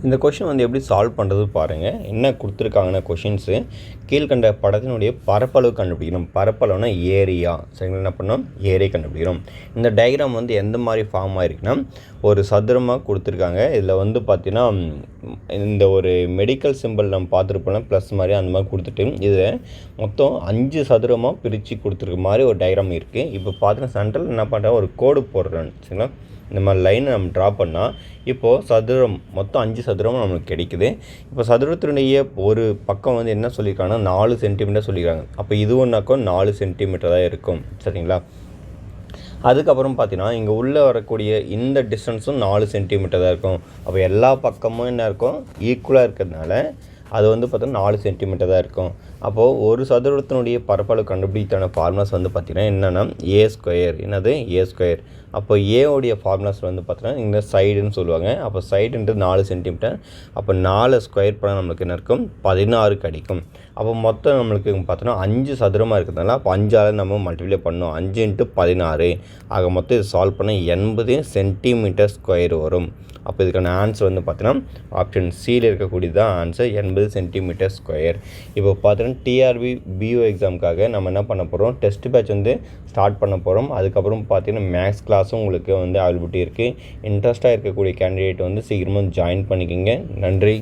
இந்த கொஷின் வந்து எப்படி சால்வ் பண்ணுறது பாருங்கள். என்ன கொடுத்துருக்காங்கன்னா கொஷின்ஸு கீழ்கண்ட படத்தினுடைய பரப்பளவு கண்டுபிடிக்கணும். பரப்பளவுனா ஏரியா. சரிங்களா, என்ன பண்ணோம், ஏரியா கண்டுபிடிக்கணும். இந்த டயக்ராம் வந்து எந்த மாதிரி ஃபார்ம் ஆகிருக்குன்னா, ஒரு சதுரமாக கொடுத்துருக்காங்க. இதில் வந்து பார்த்தீங்கன்னா இந்த ஒரு மெடிக்கல் சிம்பிள் நம்ம பார்த்துருப்போம், ப்ளஸ் மாதிரி அந்த மாதிரி கொடுத்துட்டு இதில் மொத்தம் 5 சதுரமாக பிரித்து கொடுத்துருக்க மாதிரி ஒரு டயக்ராம் இருக்குது. இப்போ பார்த்தீங்கன்னா சென்ட்ரல் என்ன பண்ணுறேன், ஒரு கோடு போடுறேன். சரிங்களா, இந்த மாதிரி லைனை நம்ம ட்ரா பண்ணால் இப்போது சதுரம் மொத்தம் 5 சதுரம் நம்மளுக்கு கிடைக்குது. இப்போ சதுரத்தினுடைய ஒரு பக்கம் வந்து என்ன சொல்லியிருக்காங்கன்னா 4 சென்டிமீட்டர் சொல்லியிருக்காங்க. அப்போ இது ஒன்றாக்கும் 4 சென்டிமீட்டர் தான் இருக்கும். சரிங்களா, அதுக்கப்புறம் பார்த்தீங்கன்னா இங்கே உள்ளே வரக்கூடிய இந்த டிஸ்டன்ஸும் 4 சென்டிமீட்டர் தான் இருக்கும். அப்போ எல்லா பக்கமும் என்ன இருக்கும், ஈக்குவலாக இருக்கிறதுனால அது வந்து பார்த்தோன்னா 4 சென்டிமீட்டர் தான் இருக்கும். அப்போது ஒரு சதுரத்தினுடைய பரப்பளவு கண்டுபிடித்தான ஃபார்முலாஸ் வந்து பார்த்திங்கன்னா என்னென்னா ஏ ஸ்கொயர். என்னது, ஏ ஸ்கொயர். அப்போ ஏவுடைய ஃபார்முலாஸ் வந்து பார்த்தீங்கன்னா இங்கே சைடுன்னு சொல்லுவாங்க. அப்போ சைடுன்றது 4 சென்டிமீட்டர். அப்போ 4 ஸ்கொயர் பண்ணால் நம்மளுக்கு என்ன இருக்கும், 16 கிடைக்கும். அப்போ மொத்தம் நம்மளுக்கு பார்த்தோன்னா 5 சதுரமாக இருக்கிறதுனால அப்போ 5ஆல் நம்ம மல்டிப்ளை பண்ணோம். 5 × 16 ஆக மொத்தம் இது சால்வ் பண்ண 80 சென்டிமீட்டர் ஸ்கொயர் வரும். அப்போ இதுக்கான ஆன்சர் வந்து பார்த்தீங்கன்னா ஆப்ஷன் சியில் இருக்கக்கூடியது தான் ஆன்சர், 80 சென்டிமீட்டர் ஸ்கொயர். இப்போ பார்த்தீங்கன்னா டிஆர்பி பிஓ எக்ஸாமுக்காக நம்ம என்ன பண்ண போகிறோம், டெஸ்ட் பேட்ச் வந்து ஸ்டார்ட் பண்ண போகிறோம். அதுக்கப்புறம் பார்த்தீங்கன்னா மேக்ஸ் கிளாஸும் உங்களுக்கு வந்து அவைலபிலிட்டி இருக்குது. இன்ட்ரெஸ்ட்டாக இருக்கக்கூடிய கேண்டிடேட் வந்து சீக்கிரமாக ஜாயின் பண்ணிக்கோங்க. நன்றி.